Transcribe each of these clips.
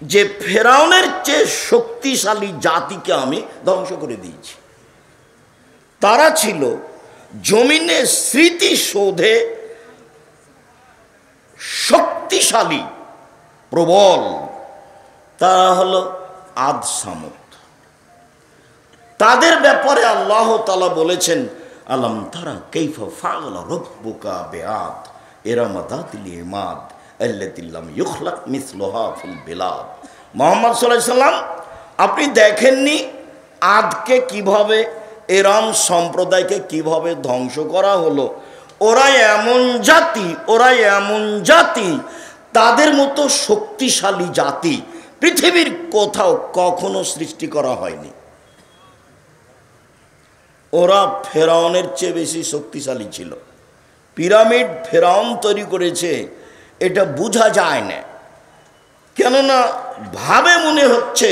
যে ফেরাউনের চেয়ে শক্তিশালী জাতিকে আমি ধ্বংস করে দিয়েছি। তারা ছিল জমিনে স্মৃতিসৌধে শক্তিশালী, প্রবল। তারা হলো আদ সামুদ। তাদের ব্যাপারে আল্লাহ তাআলা বলেছেন, আলাম তারা কাইফা ফাআলা রাব্বুকা বিআদ ইরাম যাতিল ইমাদ আল্লাতী লাম ইখলাক মিসলুহা ফিল বিলাদ। মুহাম্মদ সাল্লাল্লাহু আলাইহি সাল্লাম, আপনি দেখেননি আদকে কিভাবে, এরাম সম্প্রদায়কে কিভাবে ধ্বংস করা হলো? ওরা এমন জাতি, তাদের মতো শক্তিশালী জাতি পৃথিবীর কোথাও কখনো সৃষ্টি করা হয়নি। ওরা ফেরাউনের চেয়ে বেশি শক্তিশালী ছিল। পিরামিড ফেরাউন তৈরি করেছে, এটা বোঝা যায় না, কেননা ভাবে মনে হচ্ছে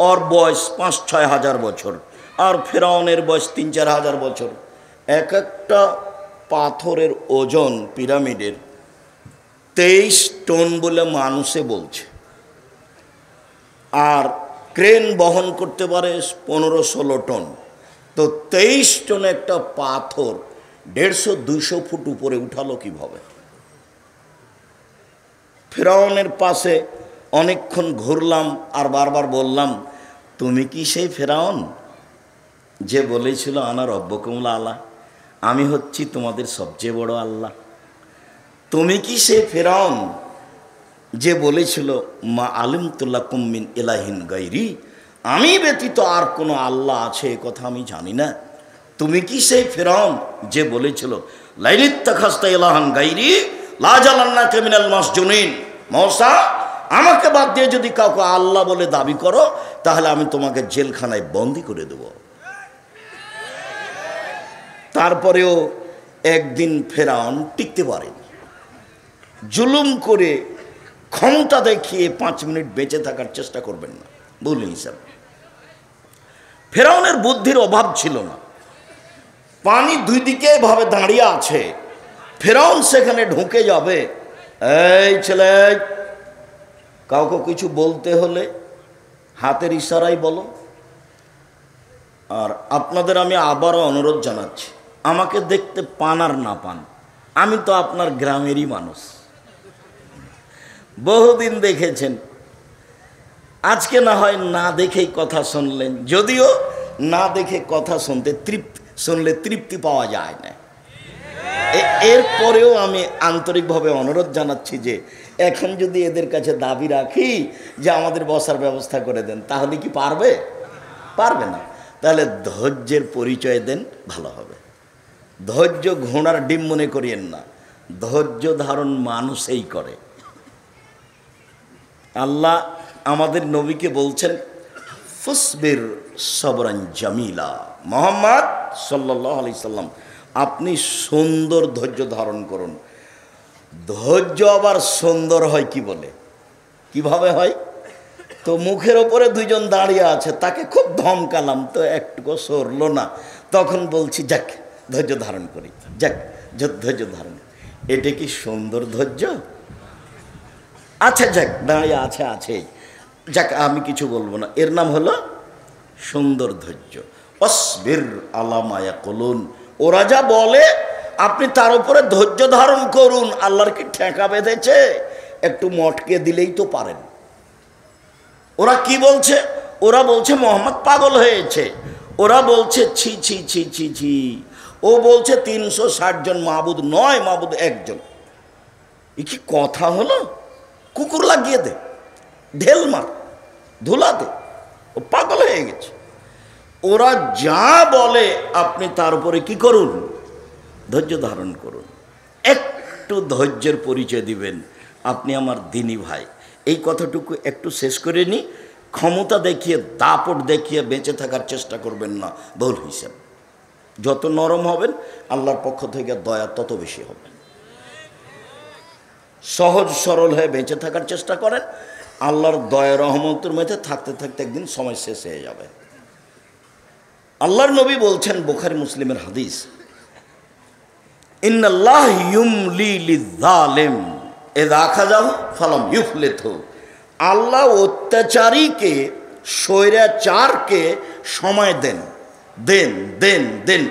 ওর বয়স ৫-৬ হাজার বছর, আর ফেরাউনের বয়স ৩-৪ হাজার বছর। এক একটা পাথরের ওজন পিরামিডের 23 টন বলে মানুষে বলছে, আর ক্রেন বহন করতে পারে 15-16 টন। তো 23 টন একটা পাথর 150-200 ফুট উপরে উঠালো কিভাবে? ফেরাউনের পাশে অনেকক্ষণ ঘুরলাম আর বারবার বললাম, তুমি কি সেই ফেরাউন যে বলেছিল আনা রব্বুকুমুল আলা, আমি হচ্ছি তোমাদের সবচেয়ে বড় আল্লাহ? তুমি কি সেই ফেরাউন যে বলেছিল মা আলিমতু লাকুম মিন ইলাহিন গায়রি, আমি ব্যতীত আর কোনো আল্লাহ আছে এ কথা আমি জানি না? তুমি কি সেই ফেরাউন যে বলেছিল লাইনিত্তাখাযতা ইলাহান গায়রি লা জালান্নাকা মিনাল মাসজুনিন, মূসা আমাকে বাদ দিয়ে যদি কাউকে আল্লাহ বলে দাবি করো তাহলে আমি তোমাকে জেলখানায় বন্দি করে দেব। তারপরেও একদিন ফেরাউন টিকতে পারেনি, জুলুম করে ক্ষমতা দেখিয়ে 5 মিনিট বেঁচে থাকার চেষ্টা করবেন না, ভুল হিসাব। ফেরাউনের বুদ্ধির অভাব ছিল না। পানি দুই দিকে ভাবে দাঁড়িয়ে আছে, ফেরাউন সেখানে ঢুকে যাবে, এই ছেলে কাউকে কিছু বলতে হলে হাতের ইশারায় বলো। আর আপনাদের আমি আবারও অনুরোধ জানাচ্ছি, আমাকে দেখতে পান আর না পান, আমি তো আপনার গ্রামেরই মানুষ, বহুদিন দেখেছেন। আজকে না হয় না দেখেই কথা শুনলেন, যদিও না দেখে কথা শুনলে তৃপ্তি পাওয়া যায় না। এরপরেও আমি আন্তরিকভাবে অনুরোধ জানাচ্ছি যে এখন যদি এদের কাছে দাবি রাখি যে আমাদের বসার ব্যবস্থা করে দেন, তাহলে কি পারবে? পারবে না। তাহলে ধৈর্যের পরিচয় দেন, ভালো হবে। ধৈর্য ঘোড়ার ডিম মনে করিয়েন না, ধৈর্য ধারণ মানুষই করে। আল্লাহ আমাদের নবীকে বলছেন ফুসবির সবরান জামিলা, মুহাম্মদ সাল্লাল্লাহু আলাইহি সাল্লাম আপনি সুন্দর ধৈর্য ধারণ করুন। ধৈর্য আবার সুন্দর হয় কি বলে, কিভাবে হয়? তো মুখের ওপরে দুইজন দাঁড়িয়ে আছে, তাকে খুব ধমকালাম তো একটুকু সরলো না, তখন বলছি যাক ধৈর্য ধারণ করি, যাক ধৈর্য ধারণ। এটা কি সুন্দর ধৈর্য? আচ্ছা যাক দাঁড়িয়ে আছে, যাক আমি কিছু বলবো না, এর নাম হলো সুন্দর ধৈর্য। অসবির আলা মা ইয়াকুলুন, ওরা যা বলে আপনি তার উপরে ধৈর্য ধারণ করুন। আল্লাহর কি ঠেকা বেঁধেছে? একটু মটকে দিলেই তো পারেন। ওরা কি বলছে? ওরা বলছে মোহাম্মদ পাগল হয়েছে, ওরা বলছে ছি ছি ছি ছি ছি, ও বলছে 360 জন মাবুদ নয়, মাবুদ একজন। এ কি কথা হলো? কুকুর লাগিয়ে দে, ঢেল মার, ধুলা দে, ও পাগল হয়ে গেছে। ওরা যা বলে আপনি তার উপরে কি করুন? ধৈর্য ধারণ করুন। একটু ধৈর্যের পরিচয় দিবেন, আপনি আমার দিনী ভাই। এই কথাটুকু একটু শেষ করে নি। ক্ষমতা দেখিয়ে, দাপট দেখিয়ে বেঁচে থাকার চেষ্টা করবেন না, ভুল হিসাব। যত নরম হবেন আল্লাহর পক্ষ থেকে দয়া তত বেশি হবে। সহজ সরল হয়ে বেঁচে থাকার চেষ্টা করেন, আল্লাহর দয়া রহমতের মধ্যে থাকতে থাকতে একদিন সময় শেষ হয়ে যাবে। আল্লাহর নবী বলছেন, বুখারী মুসলিমের হাদিস, ইন্নাল্লাহ ইউমলি লিয-যালিম ইযা আখাযাহু ফালাম ইউফলিতহু, আল্লাহ অত্যাচারীকে, স্বৈরাচারকে সময় দেন, দেন দেন দেন,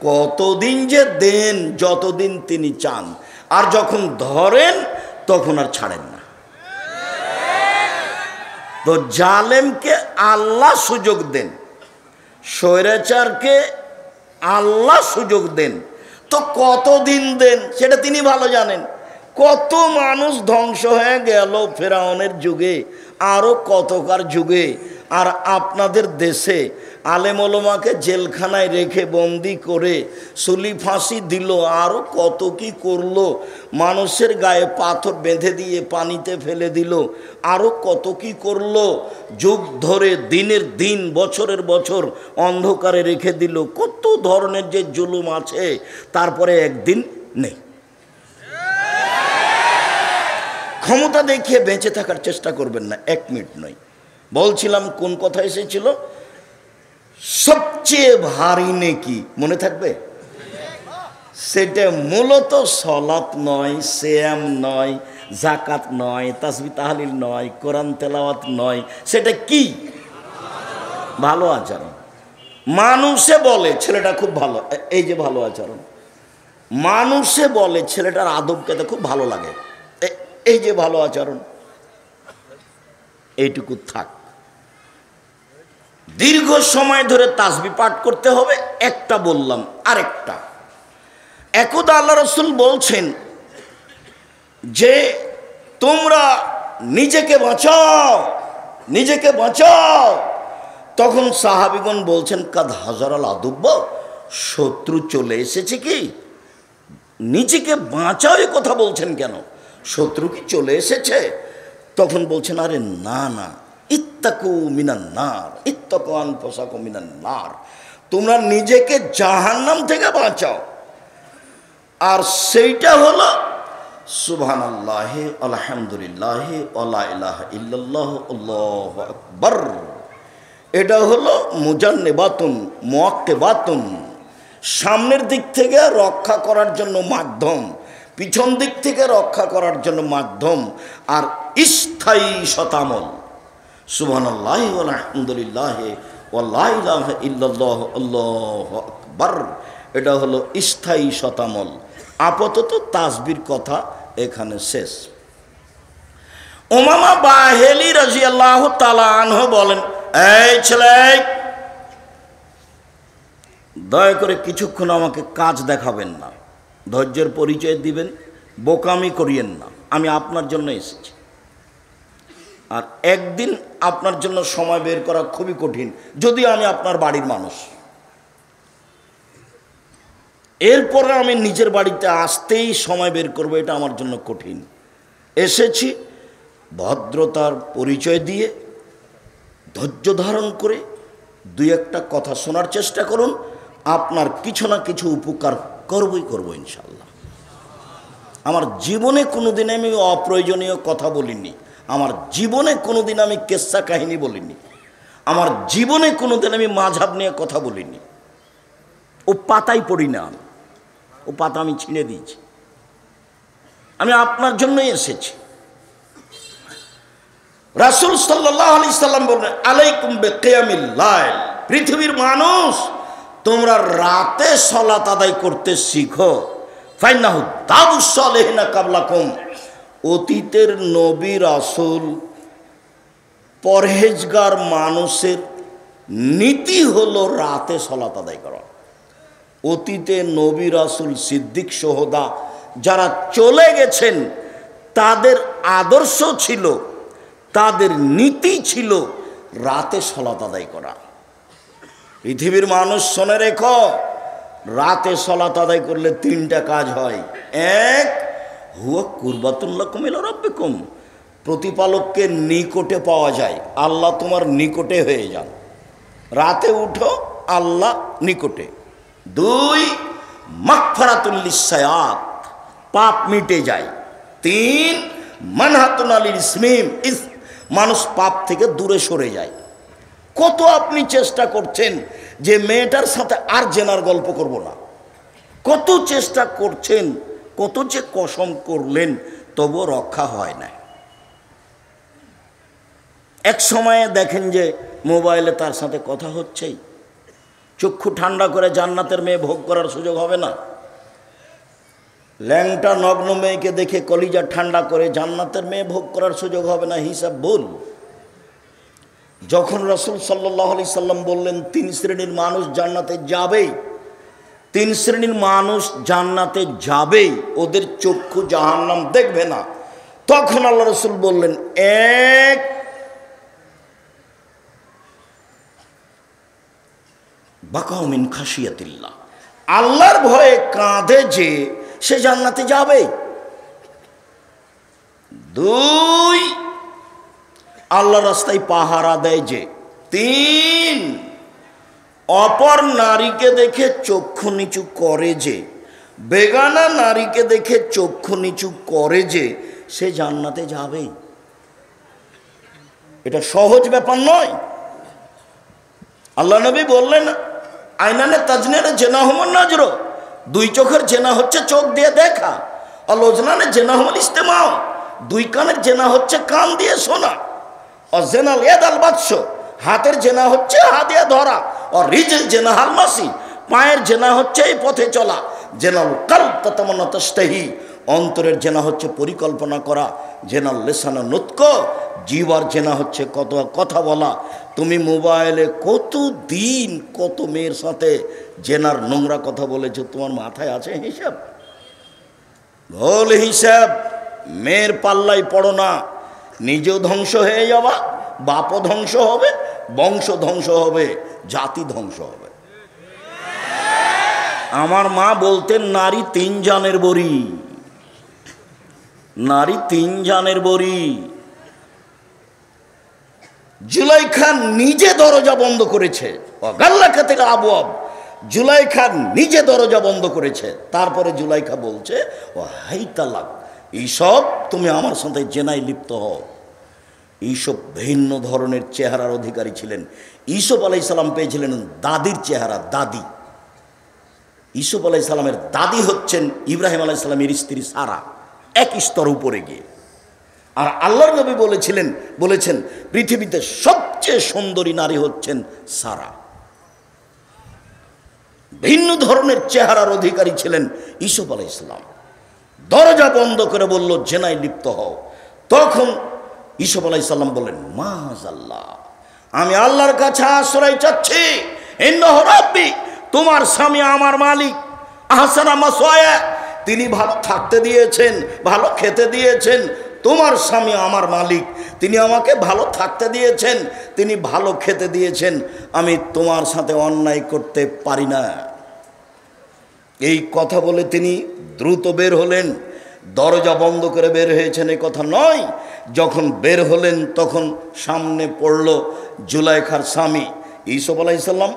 কতদিন যে দেন, যতদিন তিনি চান, আর যখন ধরেন তখন আর ছাড়েন না। তো জালেমকে আল্লাহ সুযোগ দেন, স্বৈরাচারকে আল্লাহ সুযোগ দেন, তো কতদিন দেন সেটা তিনি ভালো জানেন। কত মানুষ ধ্বংস হয়ে গেল ফেরাউনের যুগে, আরও কতকার যুগে। আর আপনাদের দেশে আলেম ওলামাকে জেলখানায় রেখে বন্দি করে সুলি ফাঁসি দিল, আরও কত কি করলো, মানুষের গায়ে পাথর বেঁধে দিয়ে পানিতে ফেলে দিল, আরও কত কি করলো, যুগ ধরে দিনের দিন বছরের বছর অন্ধকারে রেখে দিল। কত ধরনের যে জুলুম আছে, তারপরে একদিন নেই। ক্ষমতা দেখিয়ে বেঁচে থাকার চেষ্টা করবেন না, 1 মিনিট নয়। বলছিলাম কোন কথা এসেছিল, সবচেয়ে ভারী নেকি মনে থাকবে? সেটা মূলত সলাত নয়, সিয়াম নয়, যাকাত নয়, তাসবিহ তাহলিল নয়, কোরআন তেলাওয়াত নয়। সেটা কি? ভালো আচরণ। মানুষে বলে ছেলেটা খুব ভালো, এই যে ভালো আচরণ। মানুষে বলে ছেলেটার আদব খেতে খুব ভালো লাগে, এই যে ভালো আচরণ। এইটুকু থাক। দীর্ঘ সময় ধরে তাসবিহ পাঠ করতে হবে, একটা বললাম। আরেকটা, একদা আল্লাহ রাসূল বলছেন যে তোমরা নিজেকে বাঁচাও, নিজেকে বাঁচাও। তখন সাহাবীগণ বলছেন কাদ হাজারাল আদুব্ব, শত্রু চলে এসেছে কি? নিজেকে বাঁচাও এ কথা বলছেন কেন? শত্রু কি চলে এসেছে? তখন বলছেন আরে না না, ইত্তাকু মিনান নার, ইত্তাকু আনফুসাকুম মিনান নার, তোমরা নিজেকে জাহান্নাম থেকে বাঁচাও। আর সেইটা হলো সুবহানাল্লাহ, আলহামদুলিল্লাহ, ওয়া ইলাহা ইল্লাল্লাহ, আল্লাহু আকবার। এটা হলো মুজান্নিবাতুন মুআক্কিবাতুন, সামনের দিক থেকে রক্ষা করার জন্য মাধ্যম, পিছন দিক থেকে রক্ষা করার জন্য মাধ্যম, আর স্থায়ী শতামল। সুবহানাল্লাহ, আলহামদুলিল্লাহ, ওয়া ইলাহা ইল্লাল্লাহ, আল্লাহু আকবার। এটা হলো স্থায়ী শতামল। আপাতত তাসবির কথা এখানে শেষ। উমামা বাহেলি রাদিয়াল্লাহু তাআলা আনহু বলেন, এই ছেলে, দয়া করে কিছুক্ষণ আমাকে কাজ দেখাবেন না, ধৈর্যের পরিচয় দিবেন, বোকামি করিয়েন না। আমি আপনার জন্য এসেছি, আর একদিন আপনার জন্য সময় বের করা খুবই কঠিন, যদি আমি আপনার বাড়ির মানুষ। এরপরে আমি নিজের বাড়িতে আসতেই সময় বের করবো, এটা আমার জন্য কঠিন। এসেছি ভদ্রতার পরিচয় দিয়ে, ধৈর্য ধারণ করে 2-1টা কথা শোনার চেষ্টা করুন। আপনার কিছু না কিছু উপকার করবই করব ইনশাল্লাহ। আমার জীবনে কোনোদিন আমি অপ্রয়োজনীয় কথা বলিনি, আমার জীবনে কোনোদিন আমি কেচ্ছা কাহিনী বলিনি, আমার জীবনে কোনোদিন আমি মাযহাব নিয়ে কথা বলিনি। ও পাতাই পড়ি না, ও পাতা আমি ছিঁড়ে দিয়েছি। আমি আপনার জন্যই এসেছি। রাসূল সাল্লাল্লাহু আলাইহি সাল্লাম বলেন, আলাইকুম বিকিয়ামিল লাইল, পৃথিবীর মানুষ তোমরা রাতে সালাত আদায় করতে শিখো। ফাইন্নাহু দাবুস সালিহিনা কাবলাকুম, অতীতের নবী রাসূল পরহেজগার মানুষের নীতি হলো রাতে সালাত আদায় করা। অতীতে নবী রাসূল সিদ্দিক সোহদা যারা চলে গেছেন, তাদের আদর্শ ছিল, তাদের নীতি ছিল রাতে সালাত আদায় করা। পৃথিবীর মানুষ শুনে রেখো, রাতে সালাত আদায় করলে 3টা কাজ হয়। 1, হুয়া কুরবাতুল লাকুম ইলা রাব্বিকুম, প্রতিপালককে নিকটে পাওয়া যায়, আল্লাহ তোমার নিকটে হয়ে যান। রাতে উঠো, আল্লাহ নিকটে। 2, মাগফিরাতুল লিসায়াত, পাপ মিটে যায়। 3, মানহাতুন আলিল ইসমিম, মানুষ পাপ থেকে দূরে সরে যায়। কত আপনি চেষ্টা করছেন যে মেয়েটার সাথে আর জেনার গল্প করব না, কত চেষ্টা করছেন, কত যে কসম করলেন, তবুও রক্ষা হয় না। এক সময়ে দেখেন যে মোবাইলে তার সাথে কথা হচ্ছেই, চক্ষু ঠান্ডা করে জান্নাতের মেয়ে ভোগ করার সুযোগ হবে না। ল্যাংটা নগ্ন মেয়েকে দেখে কলিজা ঠান্ডা করে জান্নাতের মেয়ে ভোগ করার সুযোগ হবে না, হিসাব ভুল। যখন রাসূল সাল্লাল্লাহু আলাইহি সাল্লাম বললেন 3 শ্রেণীর মানুষ জান্নাতে যাবেই, 3 শ্রেণীর মানুষ জান্নাতে যাবেই, ওদের চক্ষু জাহান্নাম দেখবে না, তখন আল্লাহ রাসূল বললেন, এক বাকাউ মিন খাশিয়াতিল্লাহ, আল্লাহর ভয়ে কাঁদে যে সে জান্নাতে যাবে। 2 আল্লাহর রাস্তায় পাহারা দেয় যে। 3 অপর নারীকে দেখে চক্ষু নিচু করে যে, বেগানা নারীকে দেখে চক্ষু নিচু করে যে, সে জান্নাতে যাবে। এটা সহজ ব্যাপার নয়। আল্লাহ নবী বললেন, আইনানে তাজনিয়ানে জেনা হুমন নজর, 2 চোখের জেনা হচ্ছে চোখ দিয়ে দেখা। আর লোজনানে জেনা হুমন ইস্তেমাও, 2 কানের জেনা হচ্ছে কান দিয়ে শোনা। আর জেনাল ইয়াদাল বাদশ, হাতের জেনা হচ্ছে হাত দিয়ে ধরা। আর রিজল জেনা হাল মাসি, পায়ের জেনা হচ্ছে এই পথে চলা। জেনাল কালব তাতামান্না তাশতাহি, অন্তরের জেনা হচ্ছে পরিকল্পনা করা। জেনাল লিসানা নুতক, জিহ্বার জেনা হচ্ছে কথা বলা। তুমি মোবাইলে কত দিন কত মেয়ের সাথে জেনার নোংরা কথা বলেছো, তোমার মাথায় আছে হিসাব? ভুল হিসাব। মেয়ের পাল্লাই পড়ো না, নিজেও ধ্বংস হয়ে যাবা, বাপও ধ্বংস হবে, বংশ ধ্বংস হবে, জাতি ধ্বংস হবে। আমার মা বলতেন, নারী 3 জানের বড়ি, নারী 3 জানের বড়ি। জুলাইখা নিজে দরজা বন্ধ করেছে, গাল্লাকাতিল আবওয়াব, জুলাইখা নিজে দরজা বন্ধ করেছে। তারপরে জুলাইখা বলছে, ও হাই তালাক, এইসব তুমি আমার সাথে জেনায় লিপ্ত হও। এইসব ভিন্ন ধরনের চেহারার অধিকারী ছিলেন। ইউসুফ আলাইহিস সালাম পেয়েছিলেন দাদির চেহারা, দাদি। ইউসুফ আলাইহিস সালামের দাদি হচ্ছেন ইব্রাহিম আলাইহিস সালামের স্ত্রী সারা, এক স্তর উপরে গিয়ে। আর আল্লাহর নবী বলেছেন পৃথিবীতে সবচেয়ে সুন্দরী নারী হচ্ছেন সারা। ভিন্ন ধরনের চেহারার অধিকারী ছিলেন ইউসুফ আলাইহিস সালাম। দরজা বন্ধ করে বলল, জেনায় লিপ্ত হও। তখন ইউসুফ আলাইহিস সালাম বললেন, মাআযাল্লাহ, আমি আল্লাহর কাছে আশ্রয় চাচ্ছি। ইন্নাহু রাব্বি, তোমার স্বামী আমার মালিক। আহসানা মাসওয়ায়া, তিনি ভালো থাকতে দিয়েছেন, ভালো খেতে দিয়েছেন। তোমার স্বামী আমার মালিক, তিনি আমাকে ভালো থাকতে দিয়েছেন, তিনি ভালো খেতে দিয়েছেন। আমি তোমার সাথে অন্যায় করতে পারি না। এই কথা বলে তিনি দ্রুত বের হলেন। দরজা বন্ধ করে বের হয়েছেন এ কথা নয়। যখন বের হলেন তখন সামনে পড়ল জুলাইখার স্বামী ইউসুফ আলাইহিস সালাম,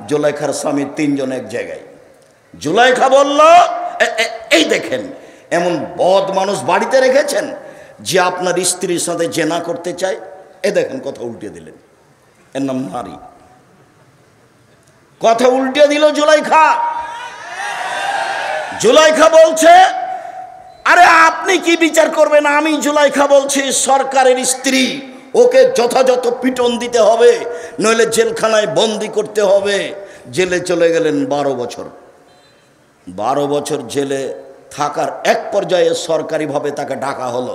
জুলাইখার স্বামী, 3 জন এক জায়গায়। জুলাইখা বলল, এই দেখেন, এমন বদ মানুষ বাড়িতে রেখেছেন যে আপনার স্ত্রীর সাথে জেনা করতে চায়। এ দেখেন, কথা উল্টে দিলেন, এর নাম নারী। কথা উল্টে দিল জুলাইখা। জুলাইখা বলছে, আরে আপনি কি বিচার করবেন? আমি জুলাইখা বলছি সরকারের স্ত্রী, ওকে যথাযথ পিটন দিতে হবে, নইলে জেলখানায় বন্দি করতে হবে। জেলে চলে গেলেন 12 বছর। 12 বছর জেলে থাকার এক পর্যায়ে সরকারিভাবে তাকে ডাকা হলো।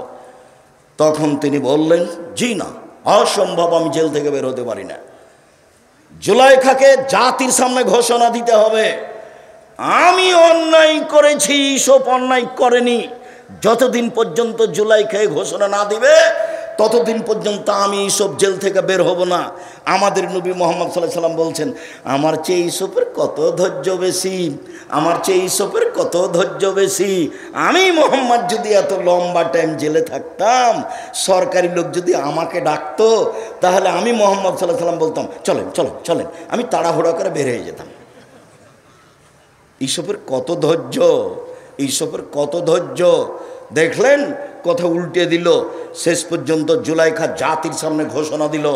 তখন তিনি বললেন, জি না, অসম্ভব, আমি জেল থেকে বের হতে পারি না। জুলাইখাকে জাতির সামনে ঘোষণা দিতে হবে, আমি অন্যায় করেছি, ইউসুফ অন্যায় করেনি। যতদিন পর্যন্ত জুলাইখায় ঘোষণা না দিবে ততদিন পর্যন্ত আমি ইউসুফ জেল থেকে বের হব না। আমাদের নবী মুহাম্মদ সাল্লাল্লাহু আলাইহি ওয়াসাল্লাম বলছেন, আমার চেয়ে ইউসুফের কত ধৈর্য বেশি, আমার চেয়ে ইউসুফের কত ধৈর্য বেশি। আমি মুহাম্মদ যদি এত লম্বা টাইম জেলে থাকতাম, সরকারি লোক যদি আমাকে ডাকতো, তাহলে আমি মুহাম্মদ সাল্লাল্লাহু আলাইহি ওয়াসাল্লাম বলতাম, চলেন চলেন চলেন, আমি তাড়াহুড়া করে বের হয়ে যেতাম। ইউসুফের কত ধৈর্য, ইউসুফের কত ধৈর্য। দেখলেন, কথা উল্টে দিল। শেষ পর্যন্ত জুলাইখা জাতির সামনে ঘোষণা দিল,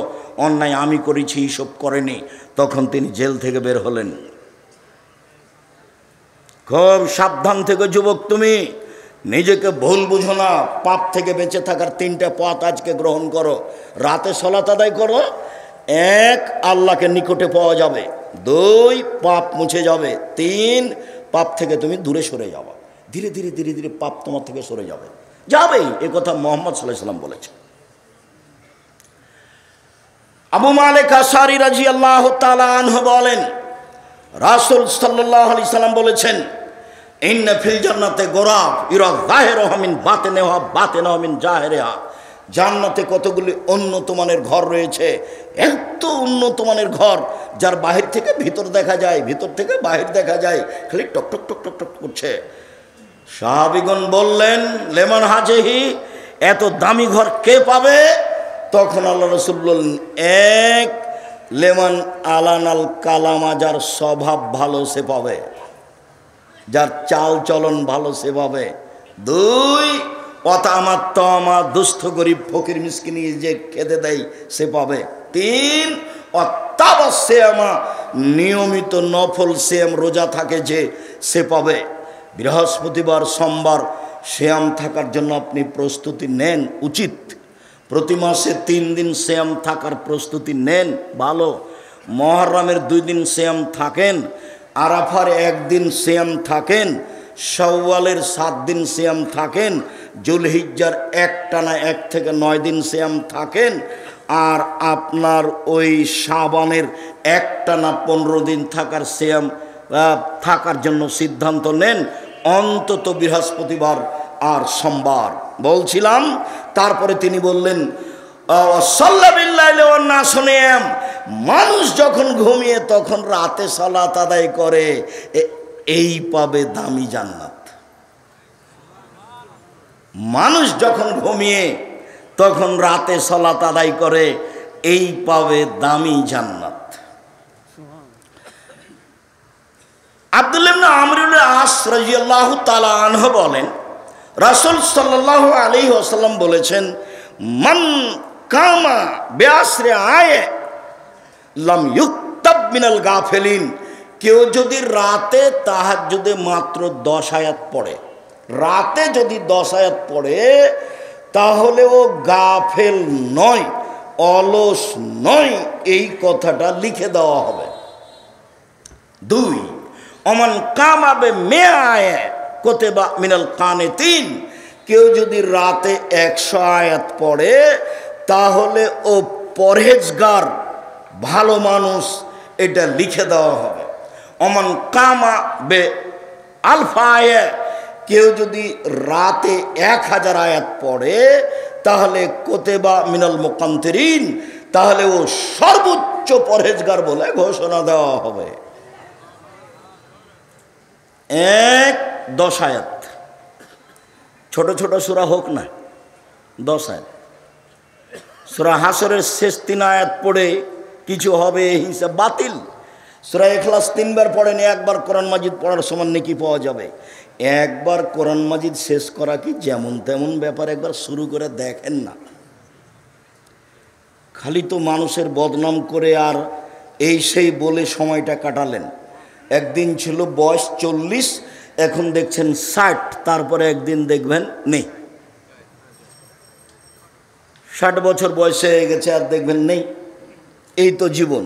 অন্যায় আমি করেছি, ইউসুফ করেনি। তখন তিনি জেল থেকে বের হলেন। খুব সাবধান থেকে যুবক তুমি, নিজেকে ভুল বুঝো না। পাপ থেকে বেঁচে থাকার 3টে পথ আজকে গ্রহণ করো। রাতে সালাত আদায় করো, 1 আল্লাহকে নিকটে পাওয়া যাবে, 2 পাপ মুছে যাবে, 3 পাপ থেকে তুমি দূরে সরে যাবে। ধীরে ধীরে ধীরে ধীরে পাপ তোমার থেকে সরে যাবে, যাবেই। এ কথা মুহাম্মদ সাল্লাল্লাহু আলাইহি ওয়াসাল্লাম বলেছেন। আবু মালিক আশআরী রাদিয়াল্লাহু তাআলা আনহু বলেন, রাসূল সাল্লাল্লাহু আলাইহি সাল্লাম বলেছেন, ইন্না ফিল জান্নাতে গোরাফ ইরা যাহিরুহা মিন বাতিনিহা বাতিনুহা মিন জাহিরিহা। জান্নাতে কতগুলি উন্নত মানের ঘর রয়েছে, এত উন্নত মানের ঘর যার বাহির থেকে ভিতর দেখা যায়, ভিতর থেকে বাহির দেখা যায়, খালি টক টক টক টক টক করছে। সাহাবীগণ বললেন, লেমান হাজেহি, এত দামি ঘর কে পাবে? তখন আল্লাহ রাসূল বললেন, 1 লেমান আলানাল কালামা, যার স্বভাব ভালো সে পাবে, যার চাল চলন ভালো সে পাবে। 2 অতামা তমা, দুস্থ গরিব ফকির মিসকিন যে খেতে দেয় সে পাবে। 3 অত্যাবশ্যমা, নিয়মিত নফল সিয়াম রোজা থাকে যে সে পাবে। বৃহস্পতিবার সোমবার সিয়াম থাকার জন্য আপনি প্রস্তুতি নেন, উচিত। প্রতি মাসে 3 দিন সিয়াম থাকার প্রস্তুতি নেন, ভালো। মুহররমের 2 দিন সিয়াম থাকেন, আরাফার 1 দিন সিয়াম থাকেন, শাওয়ালের 7 দিন সিয়াম থাকেন, জুলহিজ্জার একটানা 1 থেকে 9 দিন সিয়াম থাকেন, আর আপনার ওই শাবানের একটানা 15 দিন থাকার সিয়াম থাকার জন্য সিদ্ধান্ত নেন, অন্তত বৃহস্পতিবার আর সোমবার। বলছিলাম, তারপরে তিনি বললেন, মানুষ যখন ঘুমিয়ে তখন রাতে সালাত আদায় করে, এই পাবে দামি জান্নাত। মানুষ যখন ঘুমিয়ে তখন রাতে সালাত আদায় করে, এই পাবে দামি জান্নাত। আব্দুল্লাহ ইবনে আমর ইবনে আস রাদিয়াল্লাহু তাআলা আনহু বলেন, রাসূল সাল্লাল্লাহু আলাইহি ওয়াসাল্লাম বলেছেন, মান কামা বিআসরি আয়ে লাম ইউক্তাব মিনাল গাফিলিন। কেউ যদি রাতে তাহাজ্জুদে মাত্র 10 আয়াত পড়ে, রাতে যদি 10 আয়াত পড়ে, তাহলে ও গাফেল নয়, অলস নয়, এই কথাটা লিখে দেওয়া হবে। 2 অমান কামাবে মেয়ায়ে কোতেবা মিনাল কানিতিন। কেউ যদি রাতে 100 আয়াত পড়ে, তাহলে ও পরহেজগার, ভালো মানুষ, এটা লিখে দেওয়া হবে। অমান কামা বে আলফায়ে, কেউ যদি রাতে 1000 আয়াত পড়ে, তাহলে কোতেবা মিনাল মুকান্তিরিন, তাহলে ও সর্বোচ্চ পরহেজগার বলে ঘোষণা দেওয়া হবে। 10 আয়াত, ছোট ছোট সূরা হোক না, 10 আয়াত। সূরা হাসরের শেষ 3 আয়াত পড়ে কিছু হবে, এই হিসাব বাতিল। সূরা ইখলাস 3 বার পড়েন, 1 বার কোরআন মাজিদ পড়ার সমান নেকি পাওয়া যাবে। 1 বার কোরআন মাজিদ শেষ করা কি যেমন তেমন ব্যাপার? একবার শুরু করে দেখেন না। খালি তো মানুষের বদনাম করে আর এই সেই বলে সময়টা কাটালেন। একদিন ছিল বয়স 40, এখন দেখছেন 60, তারপরে একদিন দেখবেন নেই। 60 বছর বয়সে হয়ে গেছে আর দেখবেন নেই। এই তো জীবন।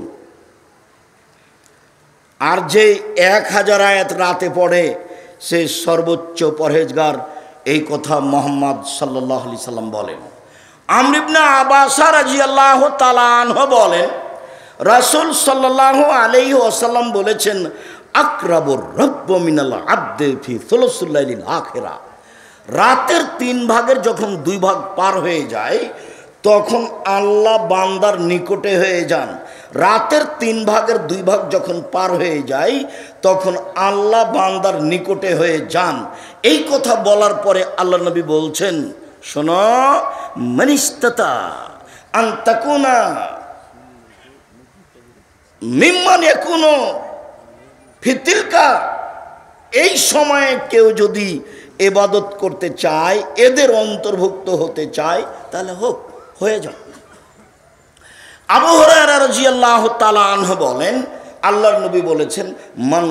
আর যে 1000 আয়াত রাতে পড়ে সে সর্বোচ্চ পরহেজগার, এই কথা মুহাম্মদ সাল্লাল্লাহু আলাইহি সাল্লাম বলেন। আমর ইবনে আবাসা রাদিয়াল্লাহু তাআলা আনহু বলেন, রাসূল সাল্লাল্লাহু আলাইহি ওয়াসাল্লাম বলেছেন, আকরাবুর রব্বু মিনাল আবদি ফি সুলুসুল লাইলিল আখিরা। রাতের 3 ভাগের যখন 2 ভাগ পার হয়ে যায়, তখন আল্লাহ বান্দার নিকটে হয়ে যান। রাতের 3 ভাগের 2 ভাগ যখন পার হয়ে যায়, তখন আল্লাহ বান্দার নিকটে হয়ে যান। এই কথা বলার পরে আল্লাহ নবী বলছেন, শোনো, মানিস্তাতা আন তাকুনা মিম্মান ইয়াকুনু ফিতিলকা, এই সময়ে কেউ যদি ইবাদত করতে চায়, এদের অন্তর্ভুক্ত হতে চায়, তাহলে হোক, হয়ে যাক। আবু হুরায়রা রাদিয়াল্লাহু তাআলা আনহু বলেন, আল্লাহর নবী বলেছেন, মান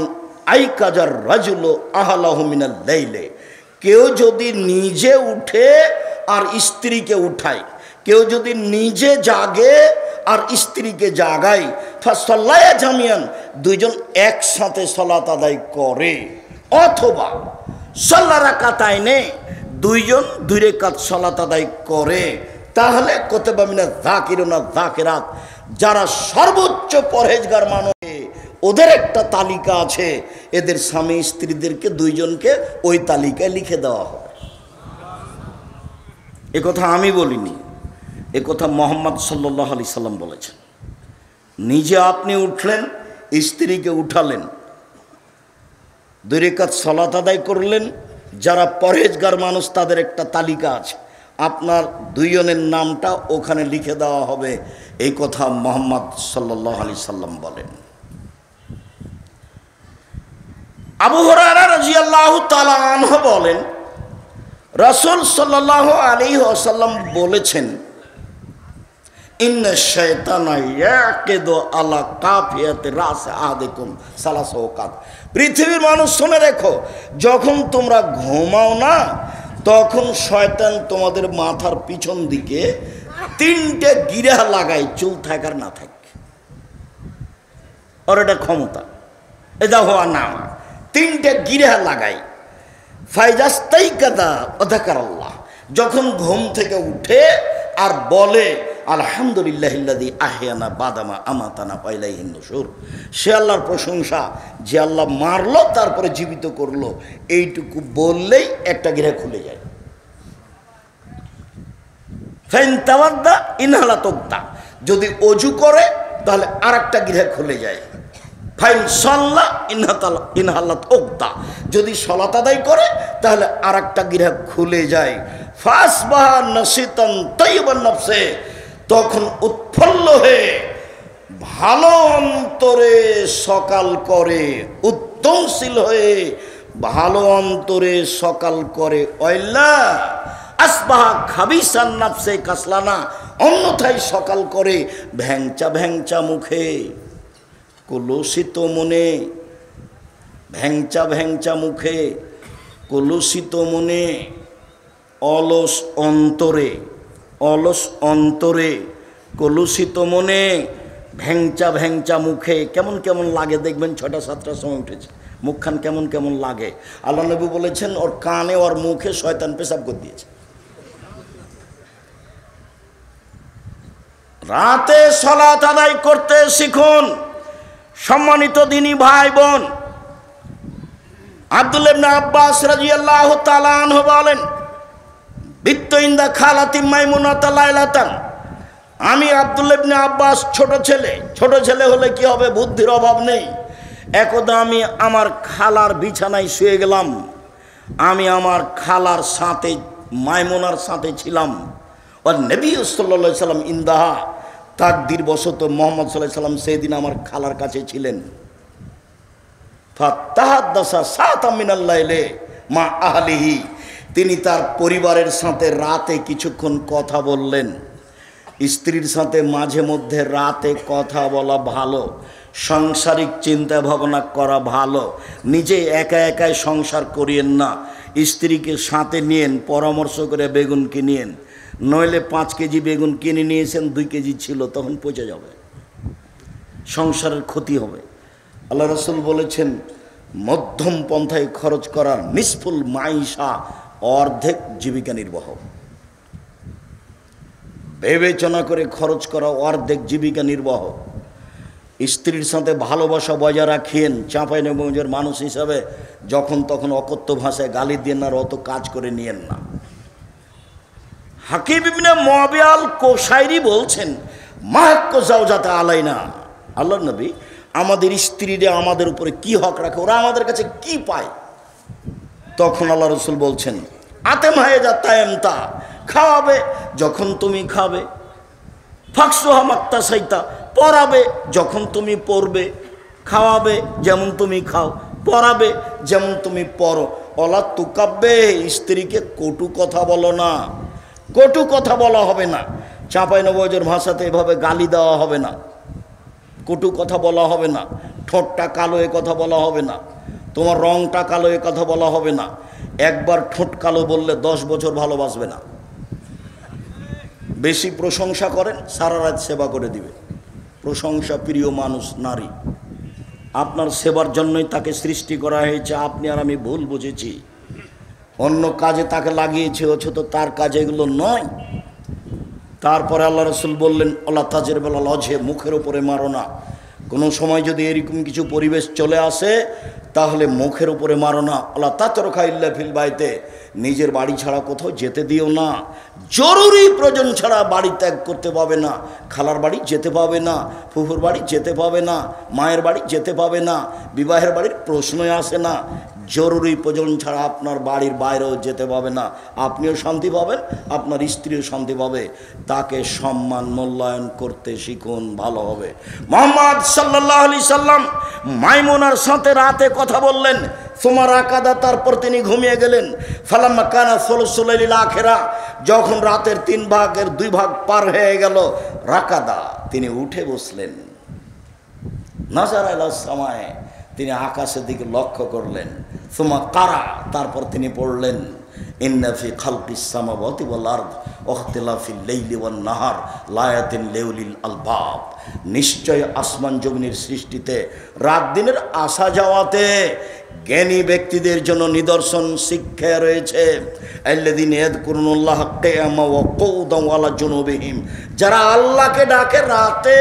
আইকাজার রাজুলু আহলাহু মিনাল লাইলে, কেউ যদি নিজে উঠে আর স্ত্রীকে উঠায়, কেউ যদি নিজে জাগে আর স্ত্রীকে জাগায়, ফাসাল্লায়া জামিয়ান, দুইজন একসাথে সালাত আদায় করে, অথবা সাল্লা রাকাতাইনে, দুইজন দুই রাকাত সালাত আদায় করে, তাহলে কুতিবা মিনাজ যাকিরিনা যাকিরাত, যারা সর্বোচ্চ পরহেজগার মানুষ, ওদের একটা তালিকা আছে, এদের স্বামী স্ত্রীদেরকে দুইজনকে ওই তালিকায় লিখে দেওয়া হবে। এ কথা আমি বলিনি, এ কথা মুহাম্মদ সাল্লাল্লাহু আলাইহি সাল্লাম বলেছেন। নিজে আপনি উঠলেন, স্ত্রীকে উঠালেন, দুই রাকাত সালাত আদায় করলেন, যারা পরহেজগার মানুষ তাদের একটা তালিকা আছে, আপনার দুইজনের নামটা ওখানে লিখে দেওয়া হবে, এই কথা মুহাম্মদ সাল্লাল্লাহু আলাইহি সাল্লাম বলেন। আবু হুরায়রা রাদিয়াল্লাহু তাআলা আনহু বলেন, রাসূল সাল্লাল্লাহু আলাইহি ওয়াসাল্লাম বলেছেন, ইন্না শাইতানা ইয়াকিদু আলা কাফিয়াতি রাস আহাদিকুম সালাসা ওয়াকাত। পৃথিবীর মানুষ শুনে রেখো, যখন তোমরা ঘুমাও না, তখন শয়তান তোমাদের মাথার পিছন দিকে তিনটে গিরা লাগায়, চুল থাকার না থাকে, আর এটা ক্ষমতা, এটা হওয়া না, তিনটে গিরা লাগায়। ফাইজাস্তাইকাদা ওয়াযাকারাল্লাহ, যখন ঘুম থেকে উঠে আর বলে আলহামদুলিল্লাহিল্লাযী আহয়ানা বাদামা আমাতানা ওয়া ইলাইহিন নুশুর, সে আল্লাহর প্রশংসা যে আল্লাহ মারলো তারপরে জীবিত করলো, এইটুকু বললেই একটা গিরা খুলে যায়। ফাইন তাওয়াদ্দা ইনহালাত উকতা, যদি অজু করে তাহলে আরেকটা গিরা খুলে যায়। ফাইন সাল্লা ইনহালাত উকতা, যদি সালাত আদায় করে তাহলে আরেকটা গিরা খুলে যায়। ফাসবাহা নাশিতান তাইয়িবান নফসে, তখন উৎফুল্ল হয়ে ভালো অন্তরে সকাল করে, উদ্যমশীল হয়ে ভালো অন্তরে সকাল করে। ওয়াইল্লা আসবাহা খাবিসান নফসে কাসলানা, অন্যথায় সকাল করে ভ্যাংচা ভ্যাংচা মুখে, কলুষিত মনে, ভ্যাংচা ভ্যাংচা মুখে, কলুষিত মনে, অলস অন্তরে, অলস অন্তরে, কলুষিত মনে, ভ্যাংচা ভ্যাংচা মুখে। কেমন কেমন লাগে দেখবেন, 6টা-7টার সময় উঠেছে, মুখখান কেমন কেমন লাগে। আল্লাহ নবী বলেছেন ওর কানে ওর মুখে শয়তান পেশাব করে দিয়েছে। রাতে সালাত আদায় করতে শিখুন সম্মানিত দ্বীনী ভাই বোন। আব্দুল্লাহ ইবনে আব্বাস রাদিয়াল্লাহু তাআলা আনহু বলেন, বিত্ত ইনদা খালাতি মাইমুনাতা লাইলাতান, আমি আব্দুল্লাহ ইবনে আব্বাস ছোট ছেলে হলে কি হবে, বুদ্ধির অভাব নেই। একদা আমি আমার খালার বিছানায় শুয়ে গেলাম, আমি আমার খালার সাথে মাইমুনার সাথে ছিলাম। আর নবী সাল্লাল্লাহু আলাইহি সাল্লাম ইন্দাহা, তাকদীর বশত মুহাম্মদ সাল্লাল্লাহু আলাইহি সাল্লাম সেই দিন আমার খালার কাছে ছিলেন। ফাতাহাদ্দাসা সাআতাম মিনাল লাইলি মা আহলিহি, তিনি তার পরিবারের সাথে রাতে কিছুক্ষণ কথা বললেন। স্ত্রীর সাথে মাঝে মধ্যে রাতে কথা বলা ভালো, সাংসারিক চিন্তা ভাবনা করা ভালো। নিজে একা একাই সংসার করিয়েন না, স্ত্রীকে সাথে নিয়েন, পরামর্শ করে বেগুন কিনিয়েন। নইলে 5 কেজি বেগুন কিনে নিয়েছেন, 2 কেজি ছিল, তখন পচে যাবে, সংসারের ক্ষতি হবে। আল্লাহ রাসূল বলেছেন, মধ্যম পন্থায় খরচ করা নিসফুল মাইশা, অর্ধেক জীবিকা নির্বাহ। বিবেচনা করে খরচ করা অর্ধেক জীবিকা নির্বাহ। স্ত্রীর সাথে ভালোবাসা বজায় রাখিয়েন। চাঁপাইনবাবগঞ্জের মানুষ হিসাবে যখন তখন অকথ্য ভাষায় গালি দিয়ে না, অত কাজ করে নিয়েন না। হাকিম ইবনে মুআবিয়াল কোশাইরি বলছেন, মাহাক্কু যাওজাতা আলাইনা, আল্লাহর নবী আমাদের স্ত্রীরা আমাদের উপরে কি হক রাখে, ওরা আমাদের কাছে কি পায়? তখন আল্লাহ রাসূল বলছেন, আতেম হয়ে যা তায়েমতা, খাওয়াবে যখন তুমি খাবে, ফাকসুহা মাত্তা সাইতা, পরাবে যখন তুমি পরবে, খাওয়াবে যেমন তুমি খাও, পরাবে যেমন তুমি পরো। অলা তুকাব্বে, স্ত্রীকে কটু কথা বলো না, কটু কথা বলা হবে না। চাঁপাইনবাবগঞ্জের ভাষাতে এভাবে গালি দেওয়া হবে না, কটু কথা বলা হবে না, ঠোঁটটা কালো এ কথা বলা হবে না, তোমার রংটা কালো এ কথা বলা হবে না। একবার ঠোঁট কালো বললে 10 বছর ভালোবাসবে না। বেশি প্রশংসা করেন, সারা রাত সেবা করে দিবে। প্রশংসা প্রিয় মানুষ নারী, আপনার সেবার জন্যই তাকে সৃষ্টি করা হয়েছে। আপনি আর আমি ভুল বুঝেছি, অন্য কাজে তাকে লাগিয়েছে, হচ্ছে তো তার কাজে এগুলো নয়। তারপরে আল্লাহ রসুল বললেন, আল্লাহ তাজের বেলা লজে, মুখের উপরে মারো না। কোনো সময় যদি এরকম কিছু পরিবেশ চলে আসে তাহলে মুখের উপরে মারো না। আল্লাহ তাতরখা ইল্লা ফিল বাইতে, নিজের বাড়ি ছাড়া কোথাও যেতে দিও না। জরুরি প্রয়োজন ছাড়া বাড়ি ত্যাগ করতে পাবে না। খালার বাড়ি যেতে পাবে না, ফুফুর বাড়ি যেতে পাবে না, মায়ের বাড়ি যেতে পাবে না, বিবাহের বাড়ির প্রশ্নই আসে না। জরুরি প্রয়োজন ছাড়া আপনার বাড়ির বাইরেও যেতে পাবে না। আপনিও শান্তি পাবেন, আপনার স্ত্রীও শান্তি পাবে। তাকে সম্মান মূল্যায়ন করতে শিখুন, ভালো হবে। মুহাম্মদ সাল্লাল্লাহু আলাইহি সাল্লাম মাইমুনার সাথে রাতে কথা বললেন, সুমার আকাদা, তারপর তিনি ঘুমিয়ে গেলেন। ফালাম্মা কানা সুলুসুল লাইলিল আখিরা, যখন রাতের 3 ভাগের 2 ভাগ পার হয়ে গেল, রাকাদা, তিনি উঠে বসলেন। নাজারা ইলাস সামায়ে, তিনি আকাশের দিকে লক্ষ্য করলেন। সুমা কারা, তারপর তিনি পড়লেন, ইন্না ফি খালকিস সামাওয়াতি ওয়াল আরদ ওয়াখতিলাফিল লাইলি ওয়ান নাহার লায়াতিন লিউলিল আলবাব, নিশ্চয় আসমান জমিনের সৃষ্টিতে, রাত দিনের আসা যাওয়াতে জ্ঞানী ব্যক্তিদের জন্য নিদর্শন, শিক্ষা রয়েছে। আল্লাযীনা ইয়াযকুরুনাল্লাহা কিয়ামান ওয়া কুউদান ওয়া আলা জুনুবিহিম, যারা আল্লাহকে ডাকে, রাতে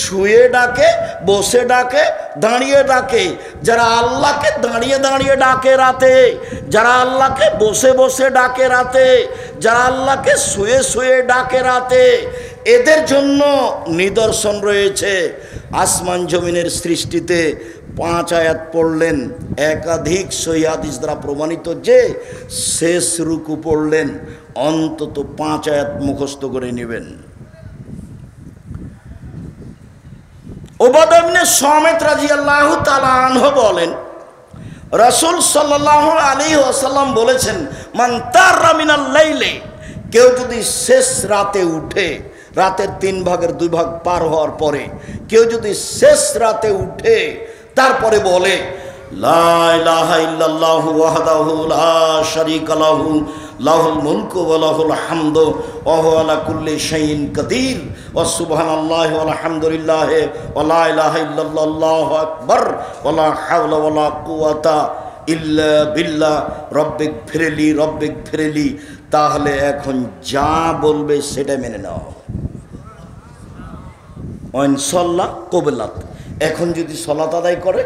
শুয়ে ডাকে, বসে ডাকে, দাঁড়িয়ে ডাকে। যারা আল্লাহকে দাঁড়িয়ে দাঁড়িয়ে ডাকে রাতে, যারা আল্লাহকে বসে বসে ডাকে রাতে, যারা আল্লাহকে শুয়ে শুয়ে ডাকে রাতে, এদের জন্য নিদর্শন রয়েছে। আসমান জমিনের সৃষ্টিতে 5 আয়াত পড়লেন। একাধিক সহিহ হাদিস দ্বারা প্রমাণিত যে শেষ রুকু পড়লেন, অন্তত 5 আয়াত মুখস্থ করে নেবেন। উবাদা ইবনে সামিত রাদিয়াল্লাহু তাআলা আনহু বলেন, রাসূল সাল্লাল্লাহু আলাইহি ওয়াসাল্লাম বলেছেন, মান তারা মিনাল লাইলি, কেউ যদি শেষ রাতে উঠে, রাতের 3 ভাগের 2 ভাগ পার হওয়ার পরে কেউ যদি শেষ রাতে উঠে, তারপরে বলে, লা ইলাহা ইল্লাল্লাহু ওয়াহদাহু লা শারীকা লাহু লাহুল মুলকু ওয়া লাহুল হামদু ওয়া হুয়া আলা কুল্লি শাইইন কাদির ওয়া সুবহানাল্লাহি ওয়া আলহামদুলিল্লাহি ওয়া লা ইলাহা ইল্লাল্লাহু আল্লাহু আকবার ওয়া লা হাওলা ওয়া লা কুওয়াতা ইল্লা বিল্লাহ রব্বিক ফিরলি রব্বিক ফিরলি, তাহলে এখন যা বলবে সেটা মেনে নেওয়া হবে। ইনশাআল্লাহ কবুলাত, এখন যদি সলাত আদায় করে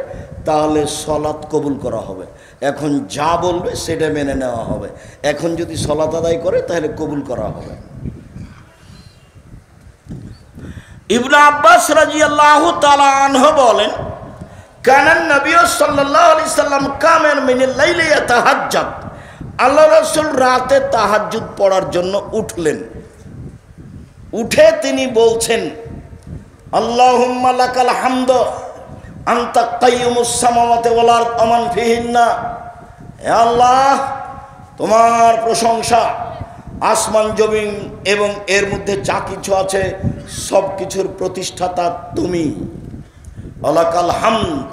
তাহলে সলাত কবুল করা হবে। এখন যা বলবে সেটা মেনে নেওয়া হবে। এখন যদি সলাত আদায় করে তাহলে কবুল করা হবে। ইবনে আব্বাস রাদিয়াল্লাহু তাআলা আনহু বলেন, কানান নবী সাল্লাল্লাহু আলাইহি সাল্লাম কামেন মিনাল লাইলি ইয়াতাহাজ্জাদ, আল্লাহ রাসূল রাতে তাহাজ্জুদ পড়ার জন্য উঠলেন। উঠে তিনি বলছেন, আল্লাহুম্মা লাকাল হামদ আনতা কাইয়ুমুস সামাওয়াতি ওয়াল আরদ ওয়া মান ফিহিন্না, হে আল্লাহ, তোমার প্রশংসা, আসমান জমিন এবং এর মধ্যে যা কিছু আছে সব কিছুর প্রতিষ্ঠাতা তুমি। লাকাল হামদ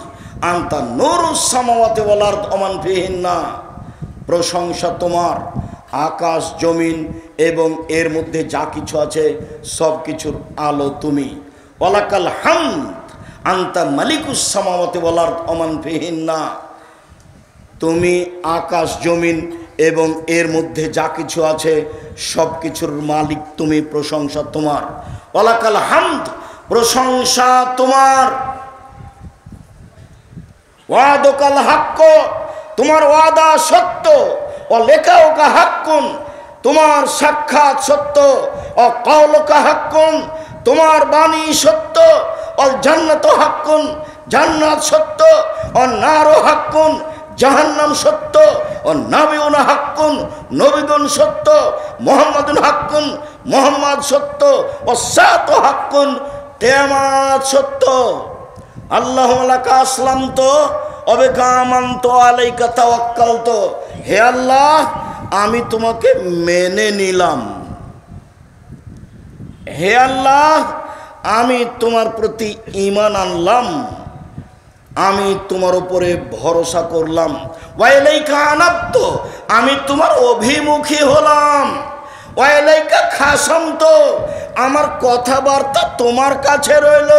আনতা নূরুস সামাওয়াতি ওয়াল আরদ ওয়া মান ফিহিন্না, প্রশংসা তোমার, আকাশ জমিন এবং এর মধ্যে যা কিছু আছে সব কিছুর আলো তুমি। ওয়ালাকাল হামদ আনতা মালিকুস সামাওয়াতি ওয়াল আরদ ওয়া মান ফিহিন্না, তুমি আকাশ জমিন এবং এর মধ্যে যা কিছু আছে সব কিছুর মালিক তুমি, প্রশংসা তোমার। ওয়ালাকাল হামদ, প্রশংসা তোমার। ওয়াদাকাল হাক্ক, তোমার ওয়াদা সত্য। ও লেখাওকা হাক্কুন, তোমার সাক্ষাৎ সত্য। ও কাওলুকা হাক্কুন, তোমার বাণী সত্য। অল জান্নাত হাক্কুন, জান্নাত সত্য। ও নারু হাক্কুন, জাহান্নাম সত্য। ও নাবিউনা হাক্কুন, নবীগণ সত্য। মুহাম্মাদুন হাক্কুন, মুহাম্মদ সত্য। ও সাত হাক্কুন, কিয়ামত সত্য। আল্লাহুম্মা লাকা আসলামতু ওয়া বিকা আমানতু আলাইকা তাওয়াক্কালতু, হে আল্লাহ, আমি তোমাকে মেনে নিলাম। হে আল্লাহ, আমি তোমার প্রতি ঈমান আনলাম। আমি তোমার উপরে ভরসা করলাম, ওয়াইলাইকা আনাবতু, আমি তোমার অভিমুখী হলাম, ওয়াইলাইকা খাসামতু, আমার কথাবার্তা তোমার কাছে রইল,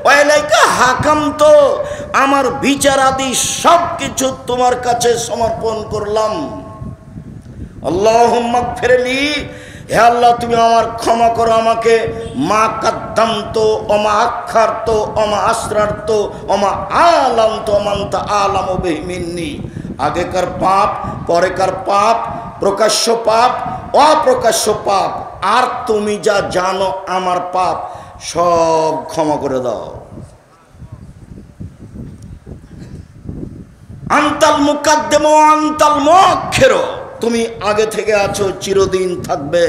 ওয়াইলাইকা হাকামতু, আমার বিচারাদি সব কিছু তোমার কাছে সমর্পণ করলাম। আল্লাহুম্মা গফিরলি, হে আল্লাহ তুমি আমার ক্ষমা করো আমাকে, মা কাদ্দামতু ওমা আখারতু ওমা আসরারতু ওমা আলামতু ওমা আনতা আলামু বিহি মিন্নি, আগেকার পাপ, পরেকার পাপ, প্রকাশ্য পাপ, অপ্রকাশ্য পাপ, আর তুমি যা জানো আমার পাপ সব ক্ষমা করে দাও। আনতাল মুকাদ্দিম ওয়া আনতাল মুআখির, তুমি আগে থেকে আছো, চিরদিন থাকবে।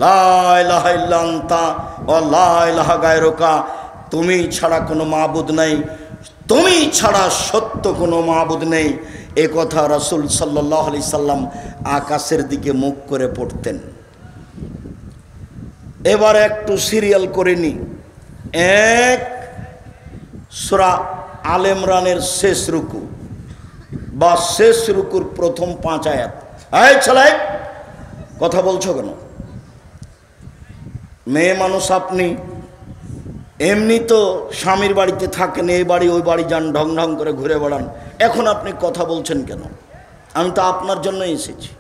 লা ইলাহা ইল্লা আনতা ওয়া লা ইলাহা গায়রুকা, তুমি ছাড়া কোনো মাবুদ নেই, তুমি ছাড়া সত্য কোনো মাবুদ নেই। এ কথা রাসূল সাল্লাল্লাহু আলাইহি সাল্লাম আকাশের দিকে মুখ করে পড়তেন। এবার একটু সিরিয়াল করে নি। এক, সূরা আলে ইমরানের শেষ রুকু বা শেষ রুকুর প্রথম 5 আয়াত। এই ছেলে, কথা বলছো কেন? মেয়ে মানুষ আপনি, এমনি তো স্বামীর বাড়িতে থাকেন, এই বাড়ি ওই বাড়ি যান, ঢং ঢং করে ঘুরে বেড়ান, এখন আপনি কথা বলছেন কেন? আমি তো আপনার জন্য এসেছি।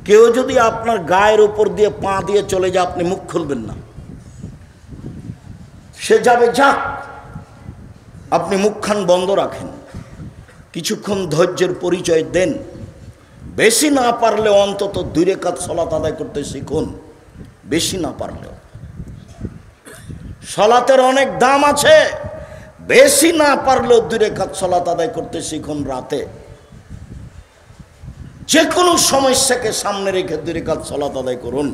কেউ যদি আপনার গায়ের উপর দিয়ে পা দিয়ে চলে যায়, আপনি মুখ খুলবেন না। সে যাবে যাক, আপনি মুখখান বন্ধ রাখেন, কিছুক্ষণ ধৈর্যের পরিচয় দেন। বেশি না পারলে অন্তত 2 রাকাত সালাত আদায় করতে শিখুন, বেশি না পারলেও। সালাতের অনেক দাম আছে, বেশি না পারলেও 2 রাকাত সালাত আদায় করতে শিখুন। রাতে যে কোনো সমস্যাকে সামনে রেখে 2 রাকাত সালাত আদায় করুন।